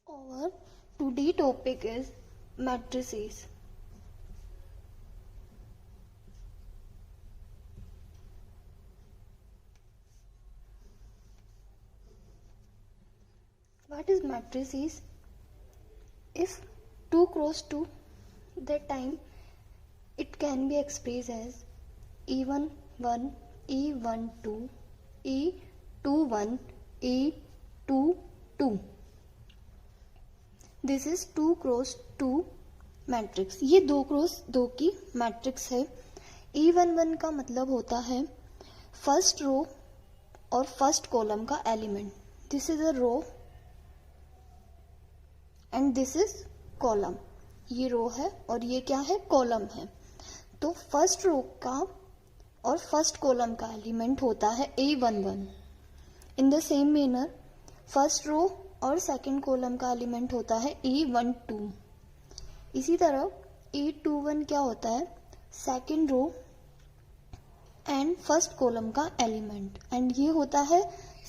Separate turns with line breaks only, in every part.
Our today topic is matrices. What is matrices? If 2 cross 2, that time it can be expressed as E1 1, E1 2, E2 1, E2 2. This is 2 cross 2 matrix. ये 2 cross 2 की matrix है. E11 का मतलब होता है first row और first column का element. This is a row and this is column. ये रो है और ये क्या है, कॉलम है. तो फर्स्ट रो का और फर्स्ट कॉलम का एलिमेंट होता है A11. In the same manner first row और सेकंड कॉलम का एलिमेंट होता है E12. इसी तरह E21 क्या होता है, second row and first column का एलिमेंट, एंड ये होता है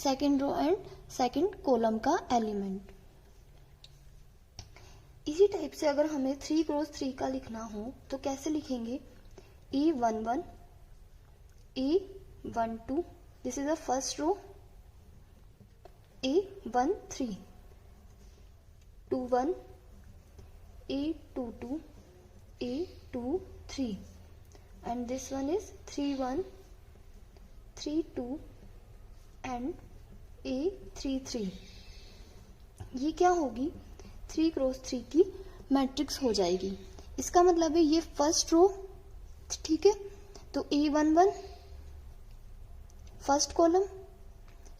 second row and second column का एलिमेंट. इसी टाइप से अगर हमें 3 क्रॉस 3 का लिखना हो तो कैसे लिखेंगे, E11, E12, this is the first row, A13, 21, A22, A23, and this one is 31, 32 and A33. ये क्या होगी, 3 क्रॉस 3 की मैट्रिक्स हो जाएगी. इसका मतलब है ये फर्स्ट रो, ठीक है, तो A11 फर्स्ट कॉलम,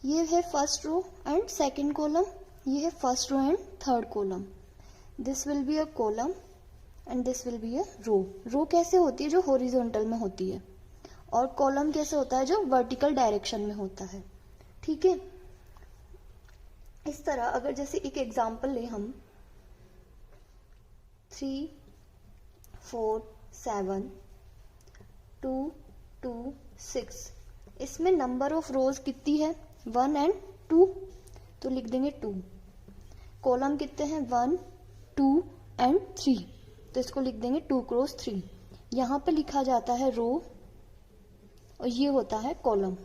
ये है first row and second column, ये है first row and third column. This will be a column and this will be a row. Row कैसे होती है, जो हॉरिजॉन्टल में होती है, और कॉलम कैसे होता है, जो वर्टिकल डायरेक्शन में होता है. ठीक है. इस तरह अगर जैसे एक एग्जांपल ले हम, 3 4 7 2 2 6, इसमें नंबर ऑफ रोज कितनी है, 1 एंड 2, तो लिख देंगे 2. कॉलम कितने हैं, 1 2 एंड 3, तो इसको लिख देंगे 2 क्रॉस 3. यहां पे लिखा जाता है रो और ये होता है कॉलम.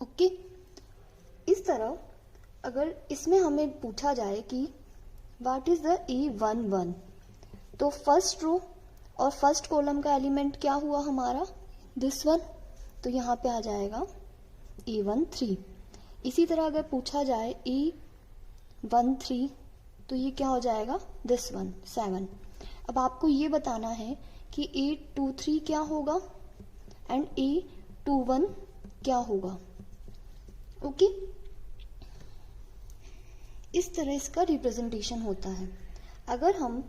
ओके. इस तरह अगर इसमें हमें पूछा जाए कि व्हाट इज द E11, तो फर्स्ट रो और फर्स्ट कॉलम का एलिमेंट क्या हुआ हमारा, दिस वन, तो यहाँ पे आ जाएगा E13. इसी तरह अगर पूछा जाए E13, तो ये क्या हो जाएगा, दिस वन, 7. अब आपको ये बताना है कि E23 क्या होगा एंड E21 क्या होगा. ओके. इस तरह इसका रिप्रेजेंटेशन होता है. अगर हम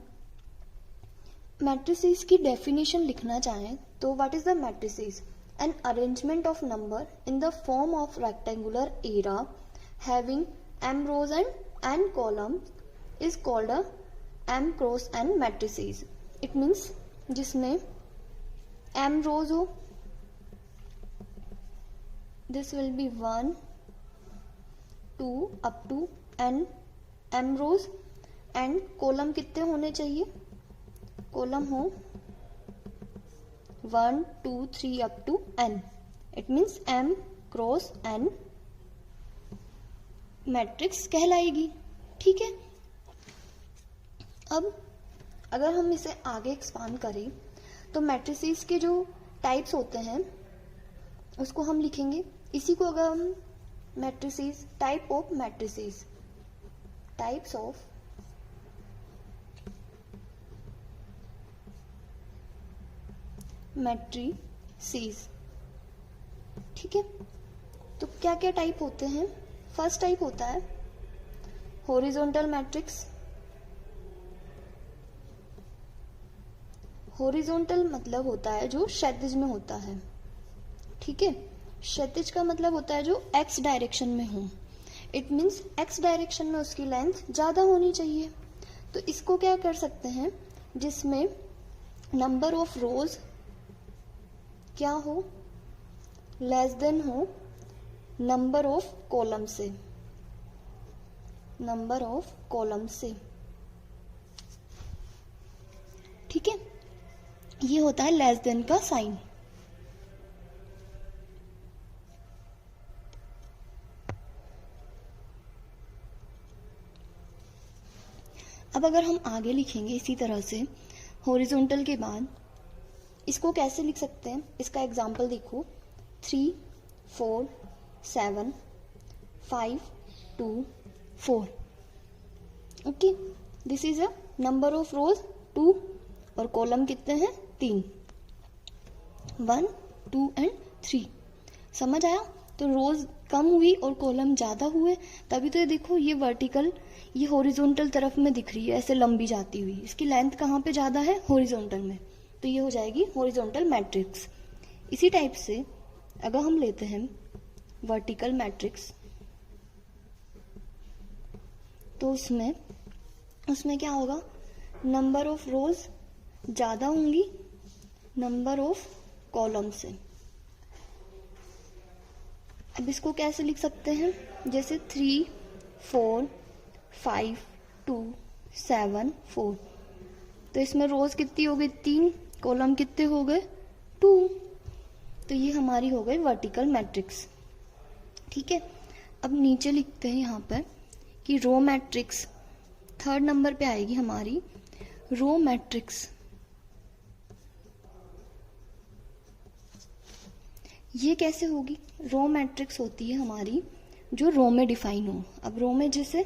मैट्रिसेस की डेफिनेशन लिखना चाहें तो what is the matrices, an arrangement of number in the form of rectangular area having m rows and n columns is called a m cross n matrices. It means जिसमें m rows हो, this will be 1 2 up to n m rows, and column कितने होने चाहिए, column हो 1 2 3 up to n. It means m cross n matrix कहलाएगी. ठीक है. अब अगर हम इसे आगे एक्सपांड करें तो मैट्रिसेस के जो टाइप्स होते हैं उसको हम लिखेंगे. इसी को अगर हम matrices, type of matrices, types of matrices. ठीक है. तो क्या क्या टाइप होते हैं, फर्स्ट टाइप होता है हॉरिजॉन्टल मैट्रिक्स. हॉरिजॉन्टल मतलब होता है जो क्षैतिज में होता है. ठीक है. क्षैतिज का मतलब होता है जो एक्स डायरेक्शन में हो. इट मीन्स एक्स डायरेक्शन में उसकी लेंथ ज्यादा होनी चाहिए. तो इसको क्या कर सकते हैं, जिसमें नंबर ऑफ रोज क्या हो, लेस देन हो नंबर ऑफ कॉलम से. नंबर ऑफ कॉलम से। ठीक है, ये होता है लेस देन का साइन। अब अगर हम आगे लिखेंगे इसी तरह से हॉरिजॉन्टल के बाद, इसको कैसे लिख सकते हैं, इसका एग्जाम्पल देखो, 3 4 7 5 2 4। Okay, this is a number of रोज 2 और कॉलम कितने हैं 3, 1 2 एंड 3। समझ आया? तो रोज कम हुई और कॉलम ज्यादा हुए, तभी तो ये देखो ये वर्टिकल, ये हॉरिजॉन्टल तरफ में दिख रही है ऐसे लंबी जाती हुई। इसकी लेंथ कहाँ पे ज्यादा है? हॉरिजॉन्टल में, तो ये हो जाएगी हॉरिजॉन्टल मैट्रिक्स। इसी टाइप से अगर हम लेते हैं वर्टिकल मैट्रिक्स, तो उसमें क्या होगा, नंबर ऑफ रोज ज्यादा होंगी नंबर ऑफ कॉलम से। अब इसको कैसे लिख सकते हैं, जैसे 3 4 5 2 7 4, तो इसमें रोज कितनी हो गई 3, कॉलम कितने हो गए 2, तो ये हमारी हो गई वर्टिकल मैट्रिक्स। ठीक है, अब नीचे लिखते हैं यहाँ पर कि रो मैट्रिक्स 3rd नंबर पे आएगी हमारी रो मैट्रिक्स। ये कैसे होगी? रो मैट्रिक्स होती है हमारी जो रो में डिफाइन हो। अब रो में जैसे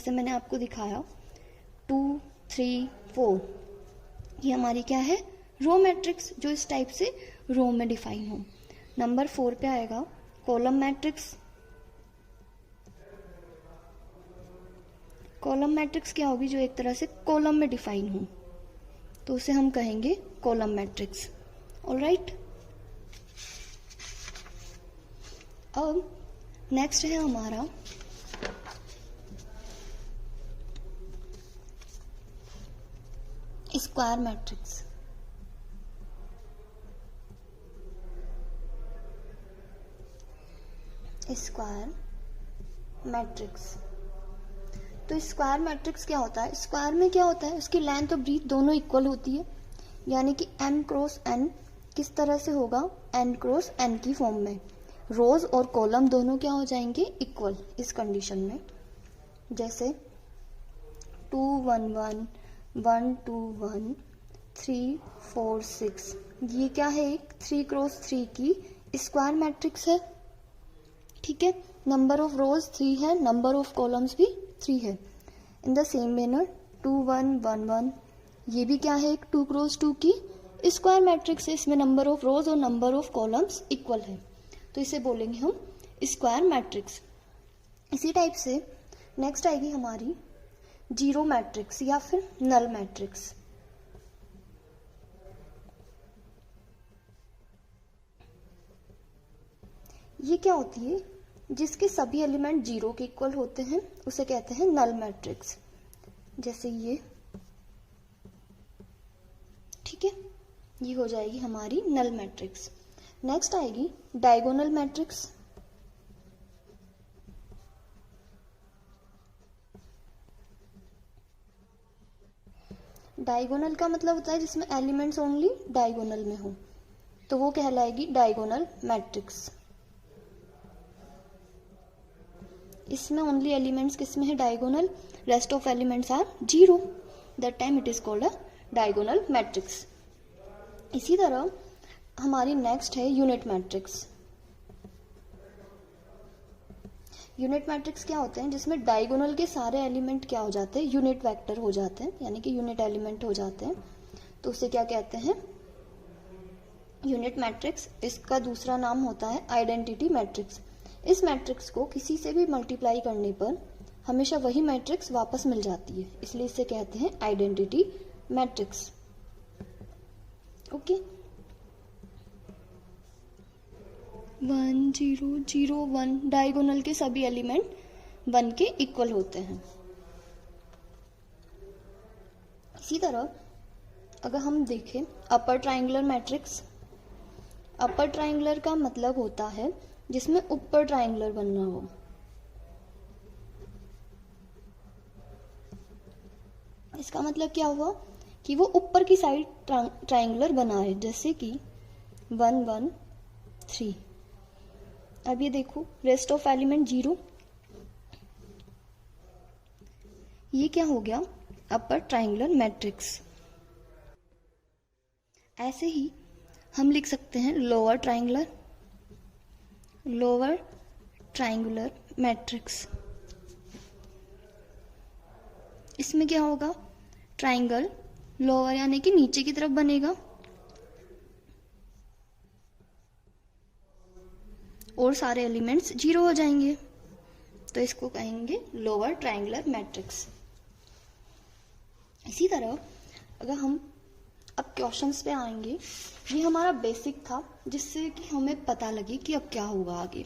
मैंने आपको दिखाया 2 3 4, ये हमारी क्या है, रो मैट्रिक्स, जो इस टाइप से रो में डिफाइन हो। नंबर 4 पे आएगा कॉलम मैट्रिक्स। कॉलम मैट्रिक्स क्या होगी, जो एक तरह से कॉलम में डिफाइन हो, तो उसे हम कहेंगे कॉलम मैट्रिक्स। ऑलराइट, अब नेक्स्ट है हमारा स्क्वायर मैट्रिक्स। स्क्वायर मैट्रिक्स, तो स्क्वायर मैट्रिक्स क्या होता है? स्क्वायर में क्या होता है, उसकी लेंथ और ब्रीथ दोनों इक्वल होती है, यानी कि n क्रॉस n किस तरह से होगा, n क्रॉस n की फॉर्म में। रोज और कॉलम दोनों क्या हो जाएंगे, इक्वल इस कंडीशन में। जैसे 2 1 1 1 2 1 3 4 6, ये क्या है, एक 3 क्रॉस 3 की स्क्वायर मैट्रिक्स है। ठीक है, नंबर ऑफ रोज 3 है, नंबर ऑफ कॉलम्स भी 3 है। इन द सेम मैनर 2 1 1 1, ये भी क्या है, एक 2 क्रॉस 2 की स्क्वायर मैट्रिक्स है, इसमें नंबर ऑफ रोज और नंबर ऑफ कॉलम्स इक्वल है, तो इसे बोलेंगे हम स्क्वायर मैट्रिक्स। इसी टाइप से नेक्स्ट आएगी हमारी जीरो मैट्रिक्स या फिर नल मैट्रिक्स। ये क्या होती है, जिसके सभी एलिमेंट 0 के इक्वल होते हैं उसे कहते हैं नल मैट्रिक्स। जैसे ये, ठीक है, ये हो जाएगी हमारी नल मैट्रिक्स। नेक्स्ट आएगी डायगोनल मैट्रिक्स। डायगोनल का मतलब होता है जिसमें एलिमेंट्स ओनली डायगोनल में हो, तो वो कहलाएगी डायगोनल मैट्रिक्स। इसमें ओनली एलिमेंट्स किसमें है, diagonal, rest of elements are 0, that time it is called a diagonal matrix. इसी तरह हमारी नेक्स्ट है यूनिट मैट्रिक्स। यूनिट मैट्रिक्स क्या होते हैं, जिसमें डायगोनल के सारे एलिमेंट क्या हो जाते हैं, यूनिट वेक्टर हो जाते हैं, यानी कि यूनिट एलिमेंट हो जाते हैं, तो उसे क्या कहते हैं, यूनिट मैट्रिक्स। इसका दूसरा नाम होता है आइडेंटिटी मैट्रिक्स। इस मैट्रिक्स को किसी से भी मल्टीप्लाई करने पर हमेशा वही मैट्रिक्स वापस मिल जाती है, इसलिए इसे कहते हैं आइडेंटिटी मैट्रिक्स। ओके, 1 0 0 1, डायगोनल के सभी एलिमेंट 1 के इक्वल होते हैं। इसी तरह अगर हम देखें upper triangular matrix, upper triangular का मतलब होता है जिसमें ऊपर ट्रायंगुलर बनना हो। इसका मतलब क्या हुआ कि वो ऊपर की साइड ट्राइंगुलर बना है, जैसे कि 1 1 3। अब ये देखो रेस्ट ऑफ एलिमेंट 0, ये क्या हो गया, अपर ट्राइंगुलर मैट्रिक्स। ऐसे ही हम लिख सकते हैं लोअर ट्राइंगुलर मैट्रिक्स। इसमें क्या होगा, ट्राइंगल लोअर यानी कि नीचे की तरफ बनेगा और सारे एलिमेंट्स 0 हो जाएंगे, तो इसको कहेंगे लोअर ट्राइंगुलर मैट्रिक्स। इसी तरह अगर हम अब क्वेश्चंस पे आएंगे, ये हमारा बेसिक था जिससे कि हमें पता लगे कि अब क्या होगा आगे।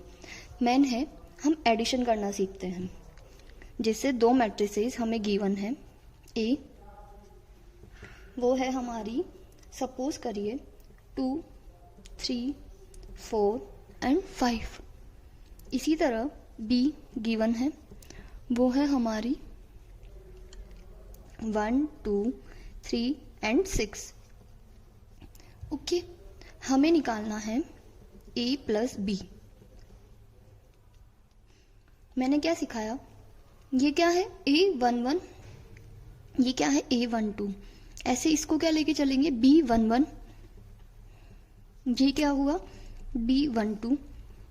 मेन है हम एडिशन करना सीखते हैं, जिससे 2 मैट्रिसेस हमें गिवन है। ए वो है हमारी, सपोज करिए 2 3 4 एंड 5। इसी तरह बी गिवन है, वो है हमारी 1 2 3 एंड 6। ओके, हमें निकालना है ए प्लस बी। मैंने क्या सिखाया, ये क्या है A11, ये क्या है A12। ऐसे इसको क्या लेके चलेंगे B11, ये क्या हुआ B12,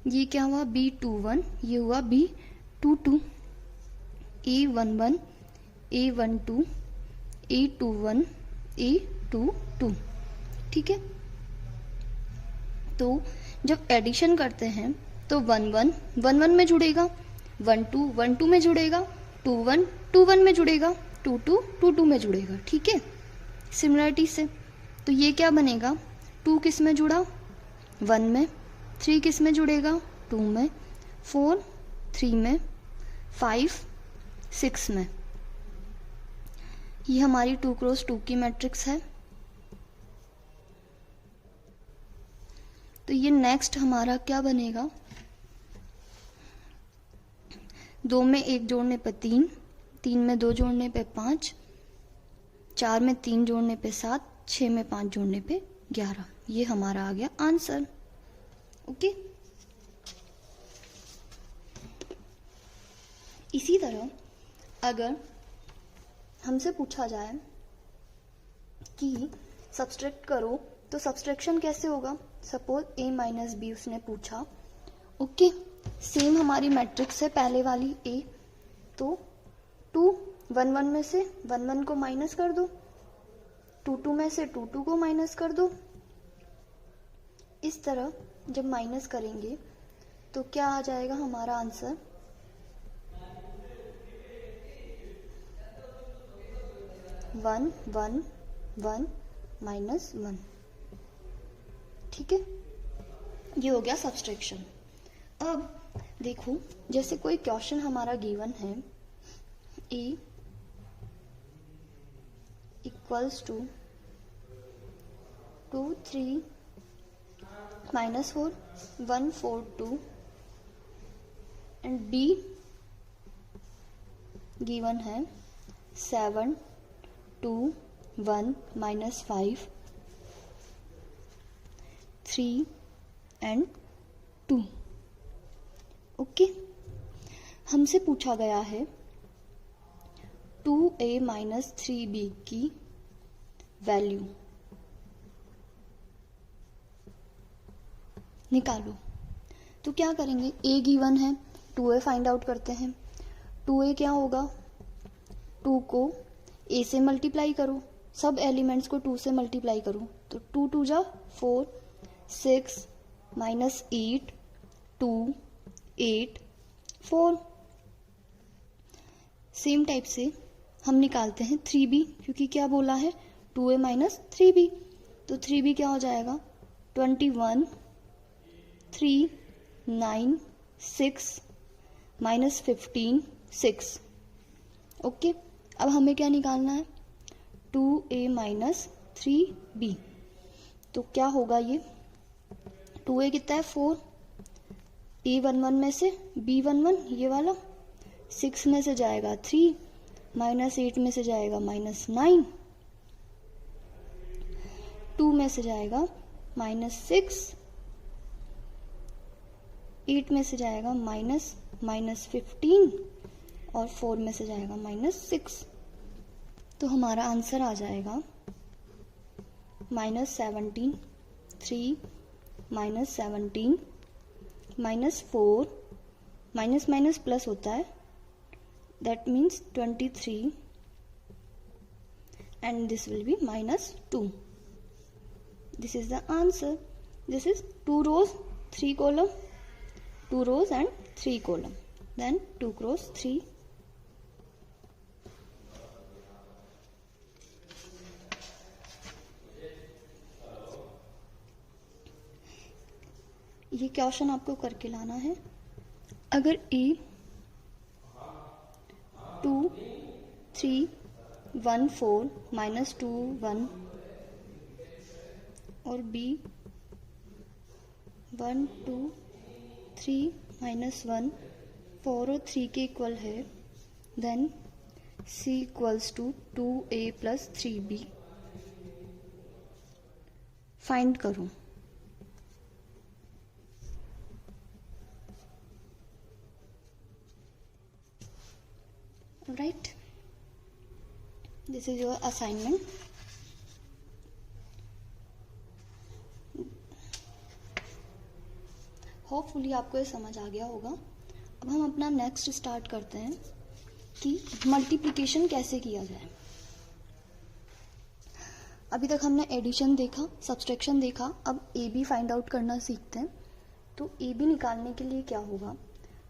ये क्या हुआ B21, ये हुआ B22, A11 A12 A21 A22। ठीक है, तो जब एडिशन करते हैं तो 1 1 1 1 में जुड़ेगा, 1 2 1 2 में जुड़ेगा, 2 1 2 1 में जुड़ेगा, 2 2 2 2 में जुड़ेगा। ठीक है, सिमिलरिटी से तो ये क्या बनेगा, 2 किस में जुड़ा 1 में, 3 किस में जुड़ेगा 2 में, 4 3 में, 5 6 में। ये हमारी 2 क्रॉस 2 की मैट्रिक्स है। तो ये नेक्स्ट हमारा क्या बनेगा, 2 में 1 जोड़ने पे 3, 3 में 2 जोड़ने पे 5, 4 में 3 जोड़ने पे 7, 6 में 5 जोड़ने पे 11। ये हमारा आ गया आंसर। ओके, इसी तरह अगर हमसे पूछा जाए कि सब्सट्रैक्ट करो तो सब्सट्रैक्शन कैसे होगा, सपोज A माइनस बी उसने पूछा। ओके, सेम हमारी मैट्रिक्स है पहले वाली A, तो 2 1 1 में से 1 1 को माइनस कर दो, 2 2 में से 2 2 को माइनस कर दो। इस तरह जब माइनस करेंगे तो क्या आ जाएगा हमारा आंसर, 1 1 1 माइनस 1। ठीक है, ये हो गया सब्सट्रैक्शन। अब देखो, जैसे कोई क्वेश्चन हमारा गिवन है, A equals to 2 3 minus 4 1 4 2 and B given है 7 2 1 माइनस 5 3 एंड 2। ओके, हमसे पूछा गया है 2A माइनस 3B की वैल्यू निकालो। तो क्या करेंगे, A गिवन है, 2A फाइंड आउट करते हैं। 2A क्या होगा, 2 को A से मल्टीप्लाई करो, सब एलिमेंट्स को 2 से मल्टीप्लाई करो, तो 2 2 जा 4 6 माइनस 8 2 8 4। सेम टाइप से हम निकालते हैं 3B, क्योंकि क्या बोला है 2A माइनस 3B, तो 3B क्या हो जाएगा 21 3 9 6 माइनस 15 6। ओके, अब हमें क्या निकालना है 2A माइनस 3B। तो क्या होगा, ये 2A कितना है 4, A 1 1 में से B 1 1 ये वाला, 6 में से जाएगा 3, -8 में से जाएगा -9, 2 में से जाएगा -6, 8 में से जाएगा -15 और 4 में से जाएगा -6। तो हमारा आंसर आ जाएगा -17, 3, -17, -4, माइनस माइनस प्लस होता है, that means 23, and this will be -2. This is the answer. This is 2 rows 3 column, 2 rows and 3 column, then 2 cross 3. ये क्वेश्चन आपको करके लाना है। अगर A 2 3 1 4 -2 1 और B 1 2 3 -1 4 और 3 के इक्वल है, then C equals to 2A + 3B। Find करो। Right, this is your assignment. Hopefully आपको ये समझ आ गया होगा। अब हम अपना नेक्स्ट स्टार्ट करते हैं कि मल्टीप्लिकेशन कैसे किया जाए। अभी तक हमने एडिशन देखा, सब्सट्रैक्शन देखा, अब ए बी फाइंड आउट करना सीखते हैं। तो ए बी निकालने के लिए क्या होगा,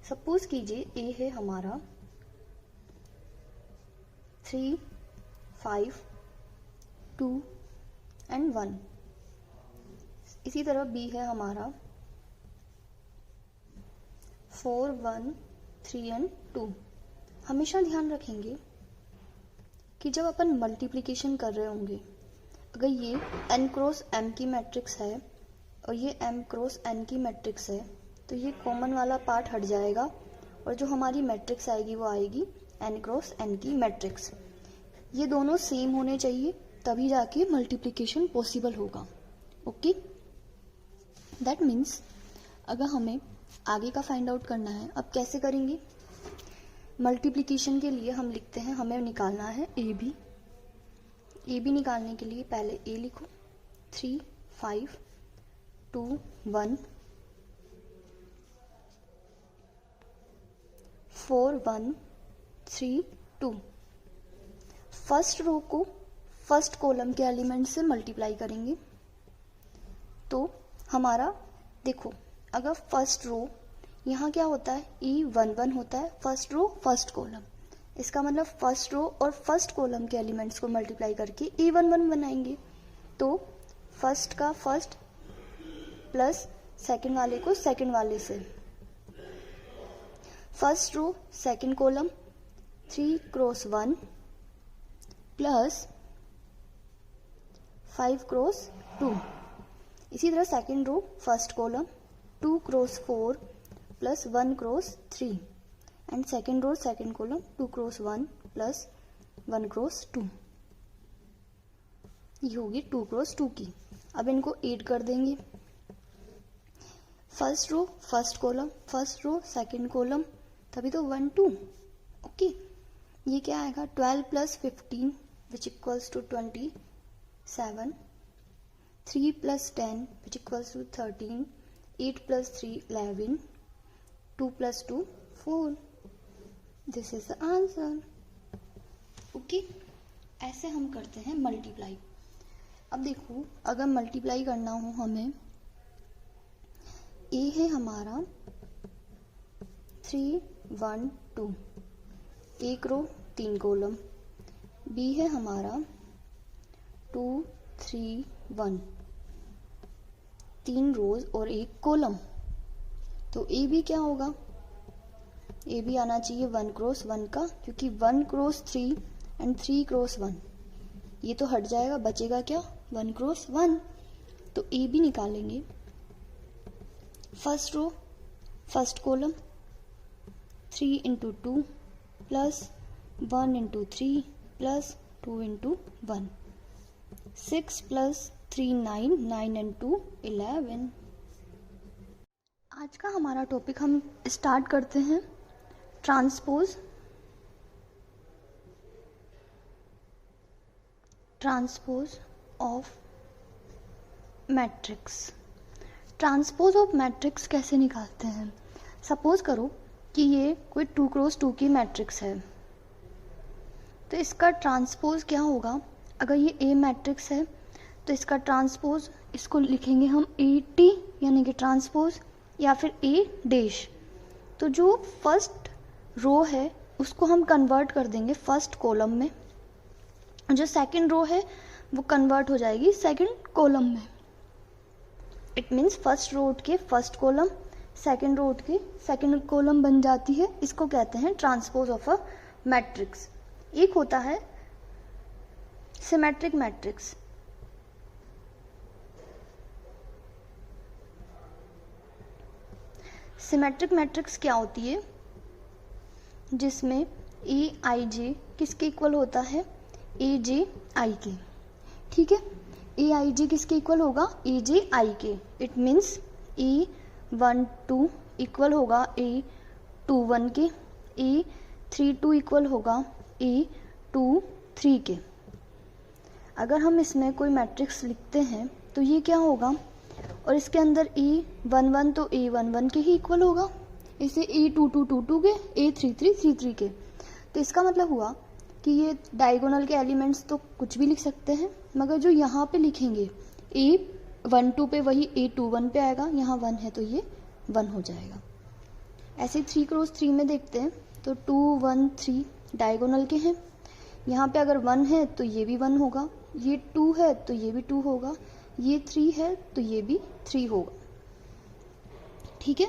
सपोज कीजिए ए है हमारा 3 5 2 एंड 1। इसी तरह बी है हमारा 4 1 3 एंड 2। हमेशा ध्यान रखेंगे कि जब अपन मल्टीप्लिकेशन कर रहे होंगे, अगर ये n क्रॉस m की मैट्रिक्स है और ये m क्रॉस n की मैट्रिक्स है, तो ये कॉमन वाला पार्ट हट जाएगा और जो हमारी मैट्रिक्स आएगी वो आएगी n क्रॉस n की मैट्रिक्स। ये दोनों सेम होने चाहिए, तभी जाके मल्टीप्लिकेशन पॉसिबल होगा। ओके, दैट मीन्स अगर हमें आगे का फाइंड आउट करना है, अब कैसे करेंगे। मल्टीप्लिकेशन के लिए हम लिखते हैं, हमें निकालना है ए बी। ए बी निकालने के लिए पहले ए लिखो, 3 5 2 1 4 1 3 2। फर्स्ट रो को फर्स्ट कॉलम के एलिमेंट से मल्टीप्लाई करेंगे। तो हमारा देखो, अगर फर्स्ट रो यहाँ क्या होता है, E11 होता है, फर्स्ट रो फर्स्ट कॉलम। इसका मतलब फर्स्ट रो और फर्स्ट कॉलम के एलिमेंट्स को मल्टीप्लाई करके E11 बनाएंगे। तो फर्स्ट का फर्स्ट प्लस सेकंड वाले को सेकंड वाले से, first row second column 3 cross 1 plus 5 cross 2। इसी तरह second row first column 2 cross 4 plus 1 cross 3 and second row second column 2 cross 1 plus 1 cross 2। ये होगी 2 क्रॉस 2 की। अब इनको ऐड कर देंगे, first row first column, first row second column, तभी तो 1 2। ओके, ये क्या आएगा, 12 plus 15 which equals to 27, 3 plus 10 which equals to 13, 8 plus 3 11, 2 plus 2 4। This is the answer. Okay, ऐसे हम करते हैं मल्टीप्लाई। अब देखो, अगर मल्टीप्लाई करना हो हमें, ए है हमारा 3 1 2, एक रो 3 कॉलम, बी है हमारा 2 3 1, 3 रोज और 1 कॉलम। तो ए बी क्या होगा, ए बी आना चाहिए 1 क्रॉस 1 का, क्योंकि 1 क्रॉस 3 एंड 3 क्रॉस 1 ये तो हट जाएगा, बचेगा क्या 1 क्रॉस 1। तो ए बी निकालेंगे, first row first column 3 into 2 plus 1 into 3 plus 2 into 1, 6 plus 3 9, 9 and 2 11। आज का हमारा टॉपिक हम स्टार्ट करते हैं transpose of matrix. Transpose of matrix कैसे निकालते हैं? सपोज करो कि ये कोई 2x2 की मैट्रिक्स है, तो इसका ट्रांसपोज क्या होगा? अगर ये ए मैट्रिक्स है तो इसका ट्रांसपोज, इसको लिखेंगे हम AT यानी कि ट्रांसपोज, या फिर A डैश। तो जो फर्स्ट रो है उसको हम कन्वर्ट कर देंगे फर्स्ट कॉलम में, जो सेकंड रो है वो कन्वर्ट हो जाएगी सेकंड कॉलम में। इट मीन्स फर्स्ट रो के फर्स्ट कॉलम, सेकंड रो के सेकंड कॉलम बन जाती है। इसको कहते हैं ट्रांसपोज ऑफ अ मैट्रिक्स। एक होता है सिमेट्रिक मैट्रिक्स। सिमेट्रिक मैट्रिक्स क्या होती है? जिसमें EIJ किसके इक्वल होता है? AJ के। ठीक है, EIJ किसके इक्वल होगा? AJ के। इट मीन्स E12 इक्वल होगा A21 के, E32 इक्वल होगा A23 के। अगर हम इसमें कोई मैट्रिक्स लिखते हैं तो ये क्या होगा? और इसके अंदर E11 तो A11 के ही इक्वल होगा, इसे E22 के, A33 के। तो इसका मतलब हुआ कि ये डायगोनल के एलिमेंट्स तो कुछ भी लिख सकते हैं, मगर जो यहाँ पे लिखेंगे A12 पे वही A21 पे आएगा। यहाँ 1 है तो ये 1 हो जाएगा। ऐसे 3x3 में देखते हैं तो 2 1 3 डायगोनल के हैं। यहाँ पे अगर 1 है तो ये भी 1 होगा, ये 2 है तो ये भी 2 होगा, ये 3 है तो ये भी 3 होगा। ठीक है,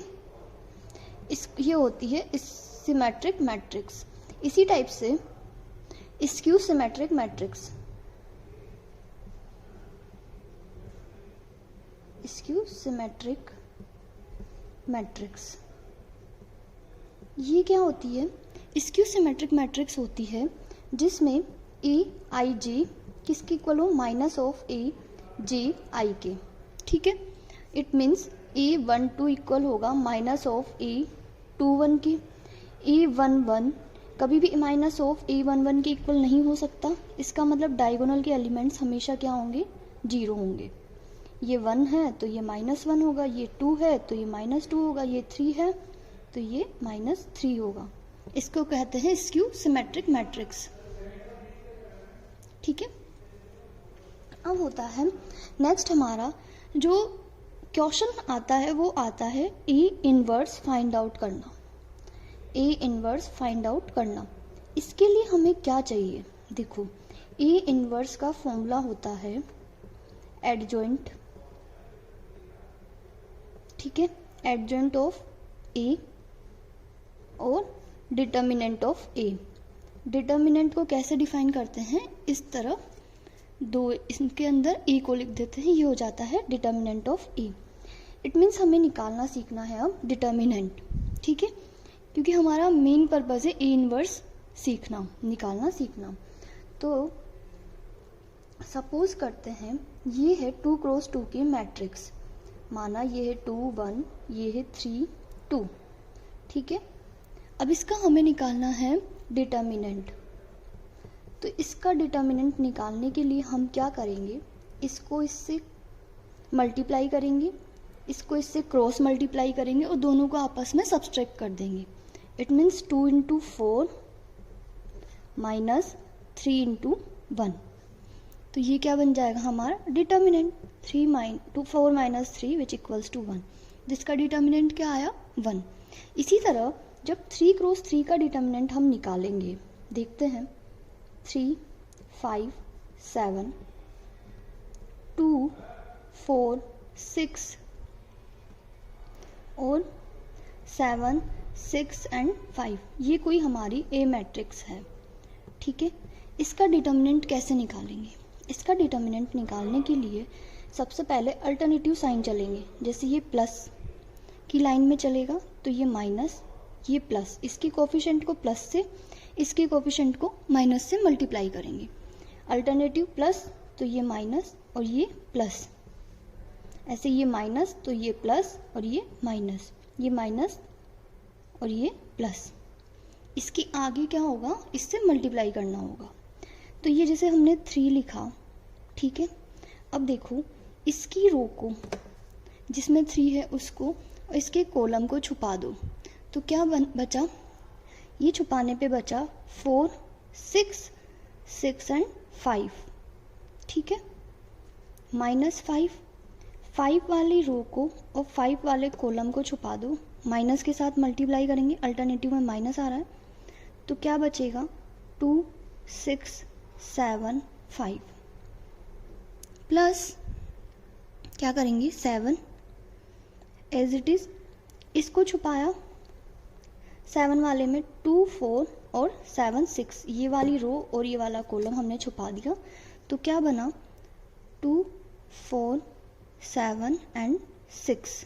ये होती है सिमेट्रिक मैट्रिक्स। इसी टाइप से skew symmetric matrix. Skew symmetric matrix ये क्या होती है? स्क्यू सिमेट्रिक मैट्रिक्स होती है जिसमें EIJ किसके इक्वल हो? माइनस ऑफ AJ के। ठीक है, इट मीन्स A12 इक्वल होगा माइनस ऑफ A21 के। A11 कभी भी माइनस ऑफ A11 के इक्वल नहीं हो सकता। इसका मतलब डायगोनल के एलिमेंट्स हमेशा क्या होंगे? 0 होंगे। ये 1 है तो ये -1 होगा, ये 2 है तो ये -2 होगा, ये 3 है तो ये -3 होगा। इसको कहते हैं स्क्यू सिमेट्रिक मैट्रिक्स। ठीक है, अब होता है नेक्स्ट हमारा जो क्वेश्चन आता है वो आता है A इनवर्स फाइंड आउट करना। A इनवर्स फाइंड आउट करना, इसके लिए हमें क्या चाहिए? देखो, A इनवर्स का फॉर्मूला होता है एडजॉइंट। ठीक है, एडजॉइंट ऑफ A और डिटर्मिनेंट ऑफ A। डिटर्मिनेंट को कैसे डिफाइन करते हैं? इस तरह दो इसके अंदर A को लिख देते हैं, ये हो जाता है determinant of A। It means हमें निकालना सीखना है अब डिटर्मिनेंट। ठीक है, क्योंकि हमारा मेन पर्पस है A इनवर्स सीखना, निकालना सीखना। तो सपोज करते हैं ये है 2x2 की मैट्रिक्स। माना ये है 2 1, ये है 3 2। ठीक है, अब इसका हमें निकालना है डिटर्मिनेंट। तो इसका डिटर्मिनेंट निकालने के लिए हम क्या करेंगे? इसको इससे मल्टीप्लाई करेंगे, इसको इससे क्रॉस मल्टीप्लाई करेंगे और दोनों को आपस में सब्सट्रैक्ट कर देंगे। It means 2 into 4 minus 3 into 1। तो ये क्या बन जाएगा हमारा determinant? 4 minus 3 which equals to 1, जिसका डिटर्मिनेंट क्या आया? 1। इसी तरह जब 3x3 का डिटर्मिनेंट हम निकालेंगे, देखते हैं 3 5 7 2 4 6 और 7 6 एंड 5, ये कोई हमारी A मैट्रिक्स है। ठीक है, इसका डिटर्मिनेंट कैसे निकालेंगे? इसका डिटर्मिनेंट निकालने के लिए सबसे पहले अल्टरनेटिव साइन चलेंगे। जैसे ये प्लस की लाइन में चलेगा तो ये माइनस ये प्लस, इसकी कोफिशिएंट को प्लस से, इसकी कोफिशिएंट को माइनस से मल्टीप्लाई करेंगे। अल्टरनेटिव प्लस तो ये माइनस और ये प्लस, ऐसे ये माइनस तो ये प्लस और ये माइनस, ये माइनस और ये प्लस। इसके आगे क्या होगा, इससे मल्टीप्लाई करना होगा। तो ये जैसे हमने 3 लिखा, ठीक है। अब देखो इसकी रो को जिसमें 3 है उसको और इसके कॉलम को छुपा दो, तो क्या बचा, ये छुपाने पे बचा 4, 6, 6 एंड 5, ठीक है। -5, 5 वाली रो को और 5 वाले कॉलम को छुपा दो, माइनस के साथ मल्टीप्लाई करेंगे, अल्टरनेटिव में माइनस आ रहा है, तो क्या बचेगा 2, 6, 7, 5 प्लस क्या करेंगे 7 एज इट इज, इसको छुपाया 7 वाले में 2, 4 और 7, 6, ये वाली रो और ये वाला कॉलम हमने छुपा दिया, तो क्या बना 2, 4, 7 एंड 6,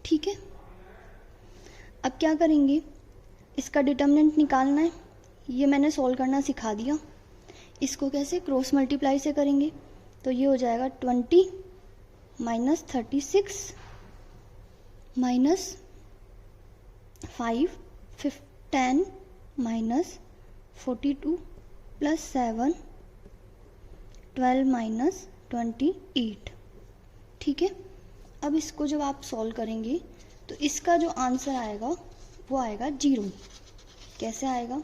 ठीक है। अब क्या करेंगे, इसका डिटर्मिनेंट निकालना है, ये मैंने सॉल्व करना सिखा दिया। इसको कैसे, क्रॉस मल्टीप्लाई से करेंगे, तो ये हो जाएगा 20 minus 36 minus 5, 10 minus 42 plus 7, 12 minus 28, ठीक है। अब इसको जब आप सॉल्व करेंगे तो इसका जो आंसर आएगा वो आएगा 0। कैसे आएगा,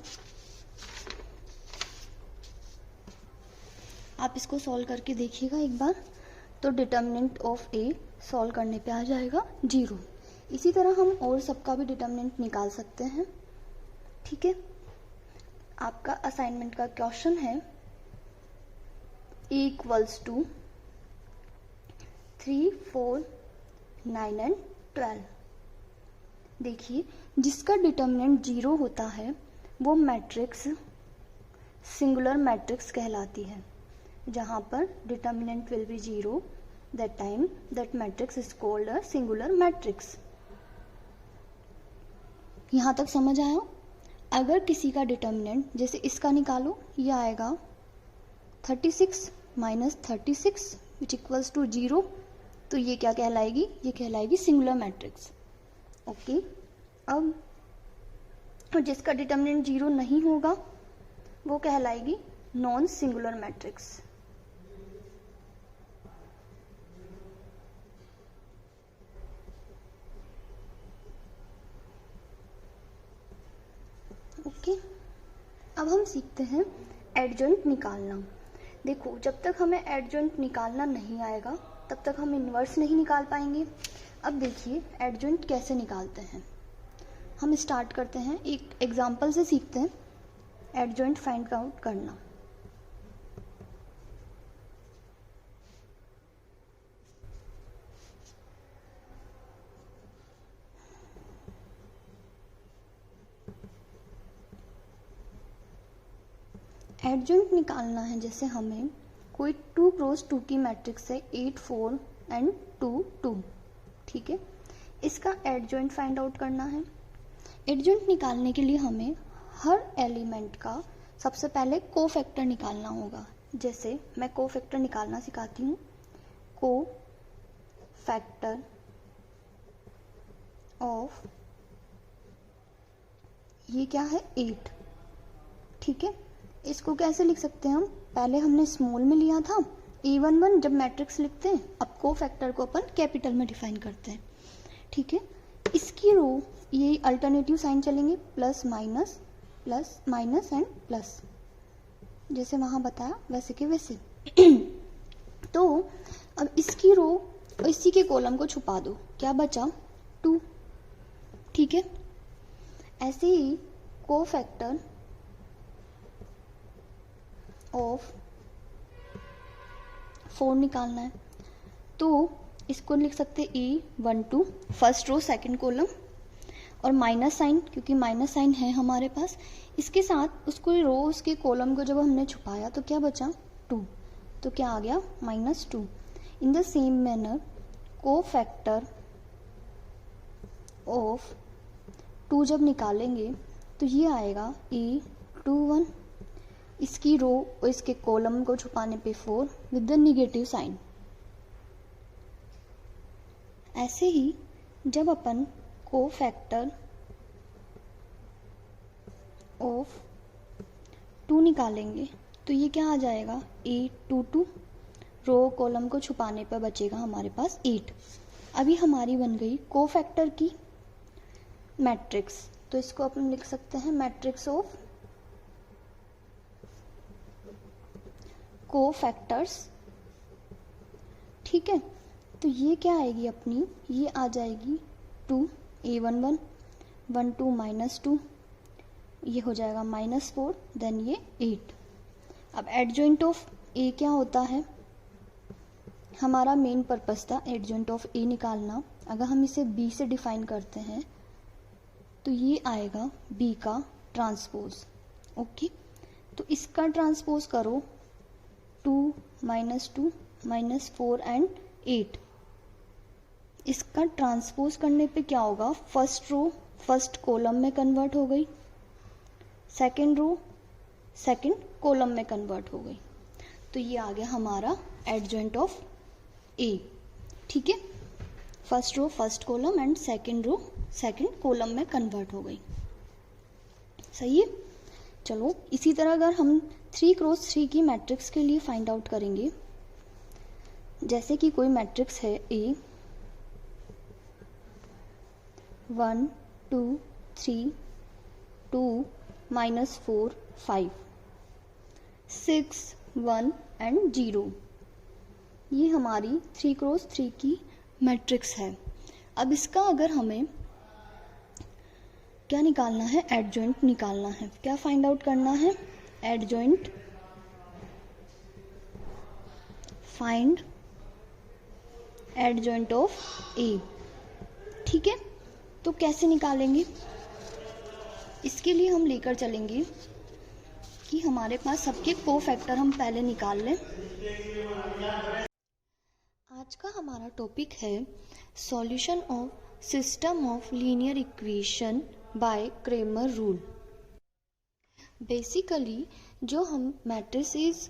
आप इसको सॉल्व करके देखिएगा एक बार, तो डिटर्मिनेंट ऑफ ए सॉल्व करने पे आ जाएगा 0। इसी तरह हम और सबका भी डिटर्मिनेंट निकाल सकते हैं, ठीक है। आपका असाइनमेंट का क्वेश्चन है ए इक्वल्स टू 3, 4, 9 एंड 12। देखिए जिसका डिटर्मिनेंट 0 होता है वो मैट्रिक्स सिंगुलर मैट्रिक्स कहलाती है। जहाँ पर determinant will be 0, that time that matrix is called a singular matrix. यहाँ तक समझ आया? अगर किसी का डिटर्मिनेंट जैसे इसका निकालो, ये आएगा 36 माइनस 36 विच इक्वल्स टू 0, तो ये क्या कहलाएगी, ये कहलाएगी सिंगुलर मैट्रिक्स। ओके अब जिसका डिटर्मिनेंट 0 नहीं होगा वो कहलाएगी नॉन सिंगुलर मैट्रिक्स। ओके अब हम सीखते हैं एडजॉइंट निकालना। देखो जब तक हमें एडजॉइंट निकालना नहीं आएगा तब तक हम इन्वर्स नहीं निकाल पाएंगे। अब देखिए एडजॉइंट कैसे निकालते हैं। हम स्टार्ट करते हैं, एक एग्जांपल से सीखते हैं एडजॉइंट फाइंड आउट करना। एडजॉइंट निकालना है, जैसे हमें कोई 2 क्रॉस 2 की मैट्रिक्स है 8, 4 एंड 2, 2, ठीक है। इसका एडजॉइंट फाइंड आउट करना है। एडजॉइंट निकालने के लिए हमें हर एलिमेंट का सबसे पहले कोफैक्टर निकालना होगा। जैसे मैं कोफैक्टर निकालना सिखाती हूँ। कोफैक्टर ऑफ, ये क्या है 8, ठीक है। इसको कैसे लिख सकते हैं हम, पहले हमने स्मॉल में लिया था A11 जब मैट्रिक्स लिखते हैं, अब कोफैक्टर को अपन कैपिटल में डिफाइन करते हैं, ठीक है। इसकी रो ये अल्टरनेटिव साइन चलेंगे, प्लस माइनस एंड प्लस, जैसे वहां बताया वैसे के वैसे। तो अब इसकी रो और इसी के कॉलम को छुपा दो, क्या बचा 2, ठीक है। ऐसे ही कोफैक्टर ऑफ 4 निकालना है, तो इसको लिख सकते A12 first row second column और माइनस साइन, क्योंकि माइनस साइन है हमारे पास, इसके साथ उसको रो उसके कॉलम को जब हमने छुपाया तो क्या बचा 2, तो क्या आ गया -2। इन the same manner cofactor of 2 जब निकालेंगे तो ये आएगा A21, इसकी रो और इसके कॉलम को छुपाने पे 4 विद द निगेटिव साइन। ऐसे ही जब अपन कोफैक्टर ऑफ 2 निकालेंगे तो ये क्या आ जाएगा A22, रो कॉलम को छुपाने पर बचेगा हमारे पास 8। अभी हमारी बन गई कोफैक्टर की मैट्रिक्स, तो इसको अपन लिख सकते हैं मैट्रिक्स ऑफ कोफैक्टर्स। ठीक है, तो ये क्या आएगी अपनी, ये आ जाएगी 2 A11 1 2 -2, ये हो जाएगा -4, देन ये 8। अब एडजॉइंट ऑफ ए क्या होता है, हमारा मेन पर्पस था एडजॉइंट ऑफ ए निकालना। अगर हम इसे बी से डिफाइन करते हैं तो ये आएगा बी का ट्रांसपोज। ओके, तो इसका ट्रांसपोज करो 2 -2 -4 एंड 8। इसका ट्रांसपोज करने पे क्या होगा, फर्स्ट रो फर्स्ट कॉलम में कन्वर्ट हो गई, सेकंड रो सेकंड कॉलम में कन्वर्ट हो गई, तो ये आ गया हमारा एडजॉइंट ऑफ ए। ठीक है, first row first column and second row second column में कन्वर्ट हो गई। सही है। चलो इसी तरह अगर हम 3x3 की मैट्रिक्स के लिए फाइंड आउट करेंगे, जैसे कि कोई मैट्रिक्स है ए 1 2 3 2 -4 5 6 1 एंड 0, ये हमारी 3x3 की मैट्रिक्स है। अब इसका अगर हमें क्या निकालना है, एडजॉइंट निकालना है। क्या फाइंड आउट करना है, adjoint, find adjoint of A. ठीक है, तो कैसे निकालेंगे, इसके लिए हम लेकर चलेंगे कि हमारे पास सबके कोफैक्टर हम पहले निकाल लें। आज का हमारा टॉपिक है solution of system of linear equation by Cramer rule. Basically जो हम मैट्रिसेस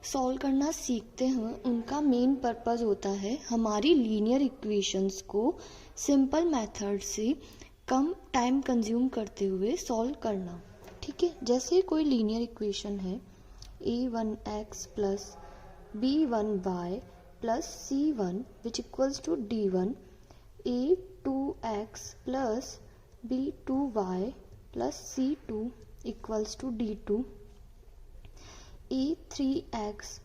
सॉल्व करना सीखते हैं उनका मेन पर्पस होता है हमारी लीनियर इक्वेशंस को सिंपल मेथड से कम टाइम कंज्यूम करते हुए सॉल्व करना। ठीक है, जैसे कोई लीनियर इक्वेशन है a1x plus b1y plus c1 which equals to d1, a2x plus b2y plus c2 equals to d2, a3x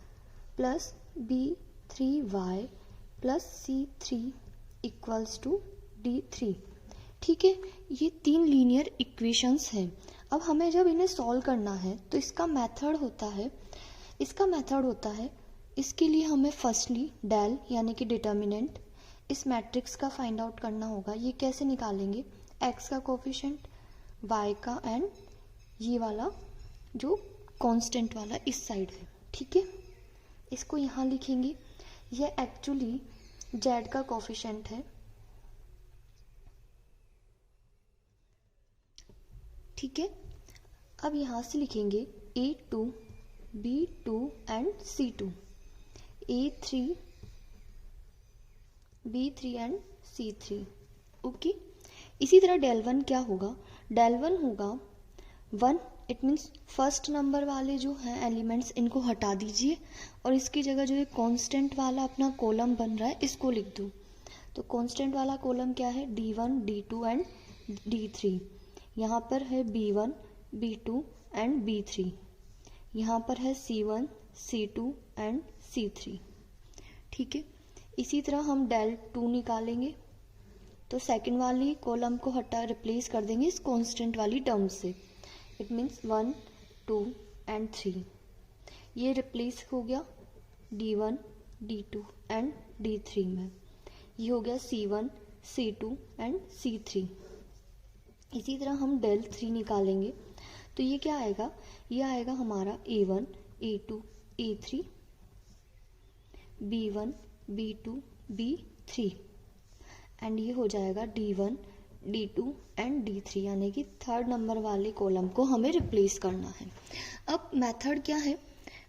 plus b3y plus c3 equals to d3। ठीक है, ये 3 लीनियर इक्वेशंस हैं। अब हमें जब इन्हें सॉल्व करना है तो इसका मेथड होता है इसके लिए हमें फर्स्टली डेल यानी कि डिटर्मिनेंट इस मैट्रिक्स का फाइंड आउट करना होगा। ये कैसे निकालेंगे, x का कोफिशिएंट, y का एंड ये वाला जो कांस्टेंट वाला इस साइड है। ठीक है, इसको यहाँ लिखेंगे। ये एक्चुअली z का कोफिशिएंट है। ठीक है, अब यहाँ से लिखेंगे a2 b2 and c2, a3 b3 and c3। Okay, इसी तरह डेल वन क्या होगा, डेल वन होगा 1, इट मीन्स फर्स्ट नंबर वाले जो हैं एलिमेंट्स इनको हटा दीजिए और इसकी जगह जो ये कांस्टेंट वाला अपना कॉलम बन रहा है इसको लिख दो। तो कांस्टेंट वाला कॉलम क्या है, d1 d2 एंड d3। यहाँ पर है b1 b2 एंड b3, यहाँ पर है c1 c2 एंड c3। ठीक है, इसी तरह हम डेल 2 निकालेंगे तो सेकंड वाली कॉलम को हटा रिप्लेस कर देंगे इस कांस्टेंट वाली टर्म से, इट मीन्स 1 2 एंड 3। ये रिप्लेस हो गया d1 d2 एंड d3 में, ये हो गया c1 c2 एंड c3। इसी तरह हम डेल 3 निकालेंगे तो ये क्या आएगा, ये आएगा हमारा a1 a2 a3 b1 b2 b3 and ये हो जाएगा d1 D2 एंड D3 यानी कि थर्ड नंबर वाले कॉलम को हमें रिप्लेस करना है। अब मेथड क्या है,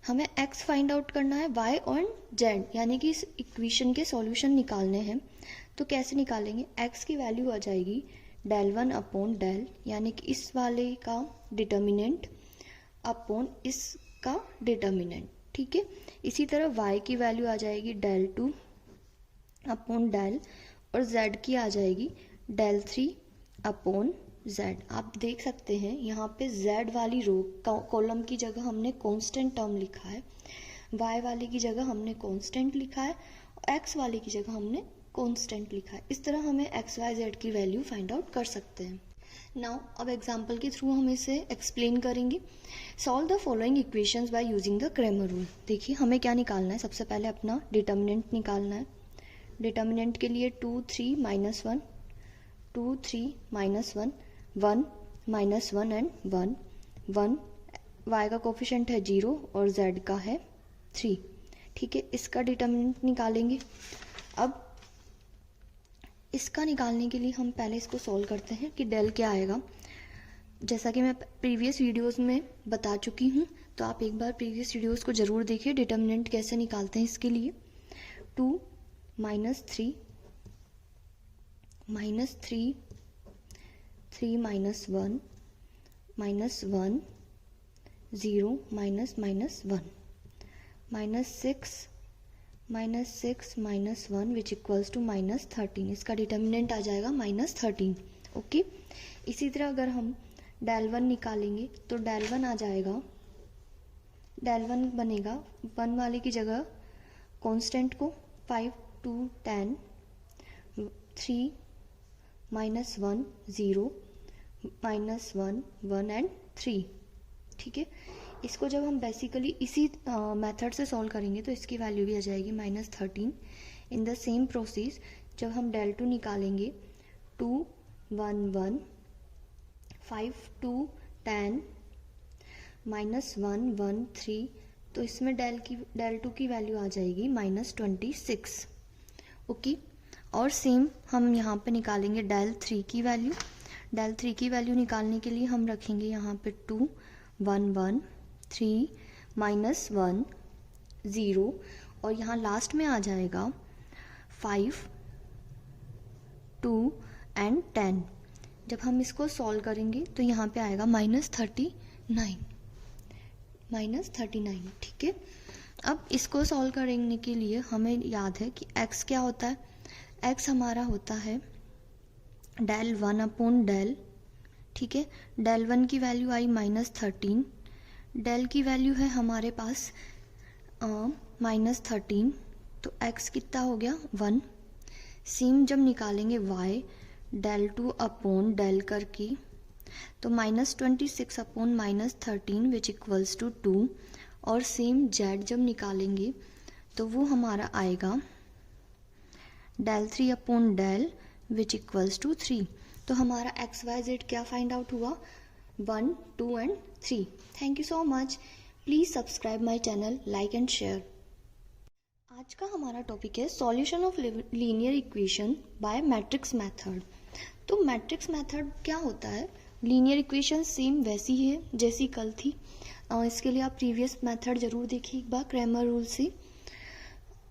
हमें x फाइंड आउट करना है, y और z यानी कि इस इक्वेशन के सॉल्यूशन निकालने हैं। तो कैसे निकालेंगे, x की वैल्यू आ जाएगी del 1 अपॉन del यानी कि इस वाले का डिटर्मिनेंट अपॉन इसका डिटर्मिनेंट, ठीक है। इसी तरह y की वैल्यू आ जाएगी del 2 अपॉन del और z की आ जाएगी del 3 अपॉन z। आप देख सकते हैं यहाँ पे z वाली रो कॉलम की जगह हमने कांस्टेंट टर्म लिखा है, y वाले की जगह हमने कांस्टेंट लिखा है और x वाले की जगह हमने कांस्टेंट लिखा है। इस तरह हमें x y z की वैल्यू फाइंड आउट कर सकते हैं। नाउ अब एग्जाम्पल के थ्रू हम इसे एक्सप्लेन करेंगे। Solve the following equations by using the Cramer rule. देखिए हमें क्या निकालना है, सबसे पहले अपना डिटर्मिनेंट निकालना है। डिटर्मिनेंट के लिए 2 3 -1 2 3 -1 1 -1 एंड 1 1 y का कोफिशिएंट है 0 और z का है 3, ठीक है। इसका डिटर्मिनेंट निकालेंगे। अब इसका निकालने के लिए हम पहले इसको सॉल्व करते हैं कि डेल क्या आएगा। जैसा कि मैं प्रीवियस वीडियोस में बता चुकी हूँ, तो आप एक बार प्रीवियस वीडियोस को ज़रूर देखिए डिटर्मिनेंट कैसे निकालते हैं। इसके लिए 2 -3 -3 3 -1 -1 0 -1 -6 -1 विच इक्वल्स टू -13। इसका डिटर्मिनेंट आ जाएगा -13, ओके। इसी तरह अगर हम del 1 निकालेंगे तो del 1 आ जाएगा, del 1 बनेगा 1 वाले की जगह कांस्टेंट को 5 2 10 3 -1 0 -1 1 एंड 3, ठीक है। इसको जब हम बेसिकली इसी मेथड से सॉल्व करेंगे तो इसकी वैल्यू भी आ जाएगी -13। इन द सेम प्रोसेस जब हम del 2 निकालेंगे 2 1 1 5 2 10 -1 1 3, तो इसमें del 2 की वैल्यू आ जाएगी -26, ओके। और सेम हम यहाँ पे निकालेंगे del 3 की वैल्यू। del 3 की वैल्यू निकालने के लिए हम रखेंगे यहाँ पे 2 1 1 3 -1 0 और यहाँ लास्ट में आ जाएगा 5 2 एंड 10। जब हम इसको सॉल्व करेंगे तो यहाँ पे आएगा -39, ठीक है। अब इसको सॉल्व करने के लिए हमें याद है कि x क्या होता है, x हमारा होता है del 1 अपॉन del, ठीक है। del 1 की वैल्यू आई -13, del की वैल्यू है हमारे पास -13, तो x कितना हो गया 1। सेम जब निकालेंगे y del 2 अपॉन del करके तो -26 अपॉन -13 विच इक्वल्स टू 2, और सेम z जब निकालेंगे तो वो हमारा आएगा del 3 upon del which equals to 3। तो हमारा x y z क्या फाइंड आउट हुआ, 1 2 and 3। Thank you so much. Please subscribe my channel, like and share. आज का हमारा टॉपिक है solution of linear equation by matrix method. तो matrix method क्या होता है, लीनियर इक्वेशन सेम वैसी है जैसी कल थी। इसके लिए आप प्रीवियस मेथड ज़रूर देखिए एक बार क्रैमर रूल से।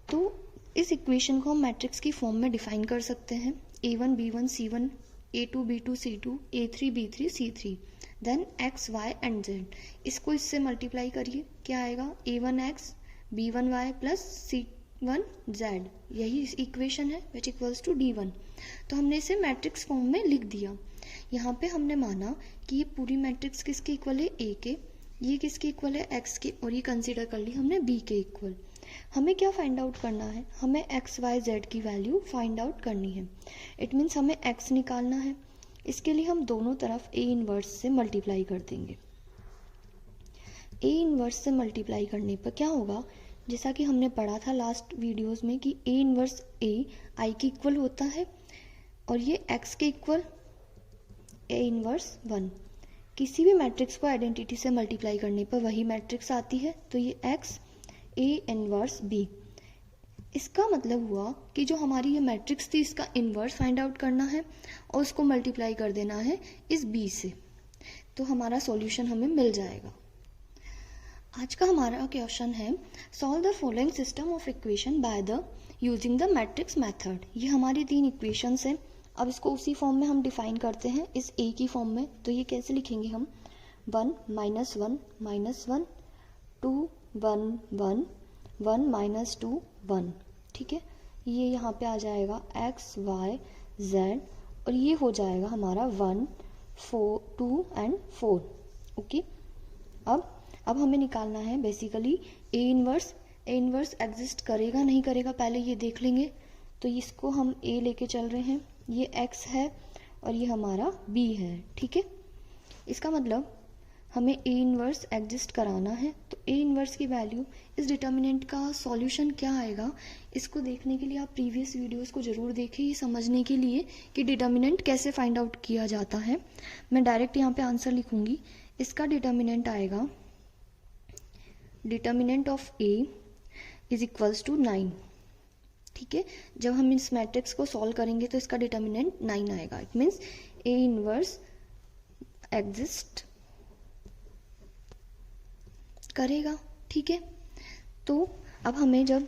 तो इस इक्वेशन को हम मैट्रिक्स की फॉर्म में डिफाइन कर सकते हैं, A1 B1 C1 A2 B2 C2 A3 B3 C3 then x y and z। इसको इससे मल्टीप्लाई करिए, क्या आएगा A1x B1y plus C1 z, यही इक्वेशन है विच इक्वल्स टू D1। तो हमने इसे मैट्रिक्स फॉर्म में लिख दिया। यहाँ पे हमने माना कि ये पूरी मैट्रिक्स किसके इक्वल है, A के, ये किसके इक्वल है, x के, और ये कंसीडर कर ली हमने B के इक्वल। हमें क्या फाइंड आउट करना है, हमें x y z की वैल्यू फाइंड आउट करनी है। इट मीन्स हमें x निकालना है। इसके लिए हम दोनों तरफ A इनवर्स से मल्टीप्लाई कर देंगे। A इनवर्स से मल्टीप्लाई करने पर क्या होगा, जैसा कि हमने पढ़ा था लास्ट वीडियोस में कि A इनवर्स A I के इक्वल होता है और ये x के इक्वल A इनवर्स 1। किसी भी मैट्रिक्स को आइडेंटिटी से मल्टीप्लाई करने पर वही मैट्रिक्स आती है, तो ये x A इनवर्स B इसका मतलब हुआ कि जो हमारी ये मैट्रिक्स थी इसका इन्वर्स फाइंड आउट करना है और उसको मल्टीप्लाई कर देना है इस b से, तो हमारा सॉल्यूशन हमें मिल जाएगा। आज का हमारा क्वेश्चन है solve the following system of equation by the using the matrix method. ये हमारी 3 इक्वेशंस हैं। अब इसको उसी फॉर्म में हम डिफाइन करते हैं, इस a की फॉर्म में। तो ये कैसे लिखेंगे हम, 1 -1 -1 2 1 1 1 -2 1, ठीक है। ये यहाँ पे आ जाएगा x y z और ये हो जाएगा हमारा 1 4 2 एंड 4, ओके। अब हमें निकालना है basically A inverse. A inverse exist करेगा नहीं करेगा पहले ये देख लेंगे। तो इसको हम ए लेके चल रहे हैं, ये x है और ये हमारा b है, ठीक है। इसका मतलब हमें ए इनवर्स एग्जिस्ट कराना है। तो ए इनवर्स की वैल्यू, इस डिटर्मिनेंट का सॉल्यूशन क्या आएगा, इसको देखने के लिए आप प्रीवियस वीडियोस को ज़रूर देखें, ये समझने के लिए कि डिटर्मिनेंट कैसे फाइंड आउट किया जाता है। मैं डायरेक्ट यहाँ पे आंसर लिखूंगी। इसका डिटर्मिनेंट आएगा, determinant of A is equals to 9, ठीक है। जब हम इस मैट्रिक्स को सॉल्व करेंगे तो इसका डिटर्मिनेंट 9 आएगा। It means A inverse exist करेगा, ठीक है। तो अब हमें जब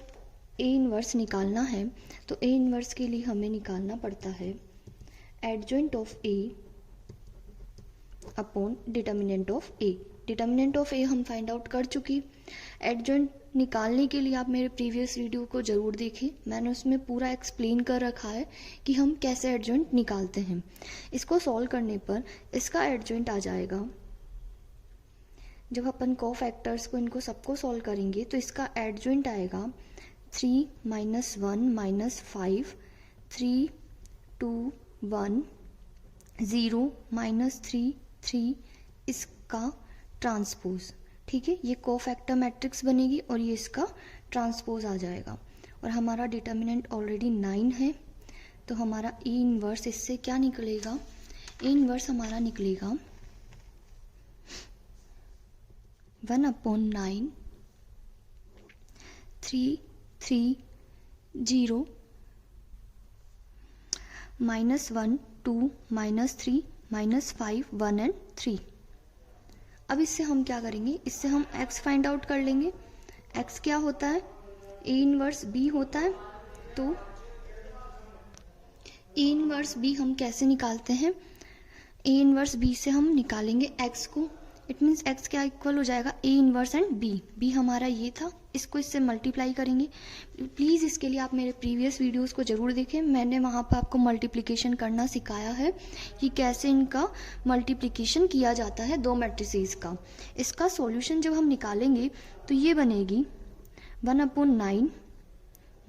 ए इनवर्स निकालना है तो ए इनवर्स के लिए हमें निकालना पड़ता है adjoint of A upon determinant of A. Determinant of A हम फाइंड आउट कर चुकी। एडजॉइंट निकालने के लिए आप मेरे प्रीवियस वीडियो को ज़रूर देखें, मैंने उसमें पूरा एक्सप्लेन कर रखा है कि हम कैसे एडजॉइंट निकालते हैं। इसको सॉल्व करने पर इसका एडजॉइंट आ जाएगा, जब अपन कोफैक्टर्स को इनको सबको सॉल्व करेंगे तो इसका एडजॉइंट आएगा 3 -1 -5 3 2 1 0 -3 3, इसका ट्रांसपोज, ठीक है। ये कोफैक्टर मैट्रिक्स बनेगी और ये इसका ट्रांसपोज आ जाएगा। और हमारा डिटर्मिनेंट ऑलरेडी 9 है, तो हमारा ए इनवर्स इससे क्या निकलेगा, ए इनवर्स हमारा निकलेगा 1/9 3 3 0 -1 2 -3 -5 1 एंड 3। अब इससे हम क्या करेंगे, इससे हम x फाइंड आउट कर लेंगे। x क्या होता है, a इनवर्स b होता है। तो a इनवर्स b हम कैसे निकालते हैं, a इनवर्स b से हम निकालेंगे x को। इट मीन्स x क्या इक्वल हो जाएगा, a inverse and b। b हमारा ये था, इसको इससे मल्टीप्लाई करेंगे। प्लीज़ इसके लिए आप मेरे प्रीवियस वीडियोस को ज़रूर देखें, मैंने वहाँ पर आपको मल्टीप्लिकेशन करना सिखाया है कि कैसे इनका मल्टीप्लिकेशन किया जाता है दो मैट्रिसेस का। इसका सॉल्यूशन जब हम निकालेंगे तो ये बनेगी 1/9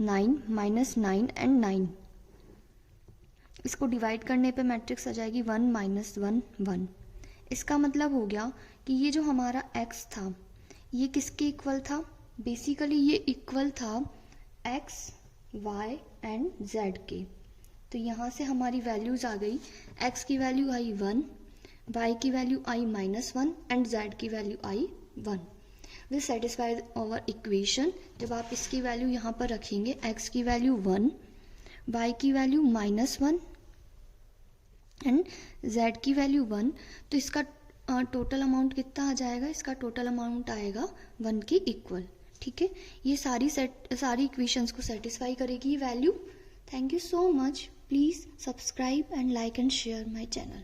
9 -9 एंड 9। इसको डिवाइड करने पे मैट्रिक्स आ जाएगी 1 -1 1। इसका मतलब हो गया कि ये जो हमारा x था ये किसके इक्वल था, बेसिकली ये इक्वल था x y एंड z के। तो यहाँ से हमारी वैल्यूज आ गई, x की वैल्यू आई 1, y की वैल्यू आई -1 एंड z की वैल्यू आई 1। Will satisfy our equation. जब आप इसकी वैल्यू यहाँ पर रखेंगे, x की वैल्यू 1, y की वैल्यू -1 एंड z की वैल्यू 1, तो इसका टोटल अमाउंट कितना आ जाएगा, इसका टोटल अमाउंट आएगा 1 के इक्वल, ठीक है। ये सारी इक्वेशंस को सेटिस्फाई करेगी ये value. Thank you so much. Please subscribe and like and share my channel.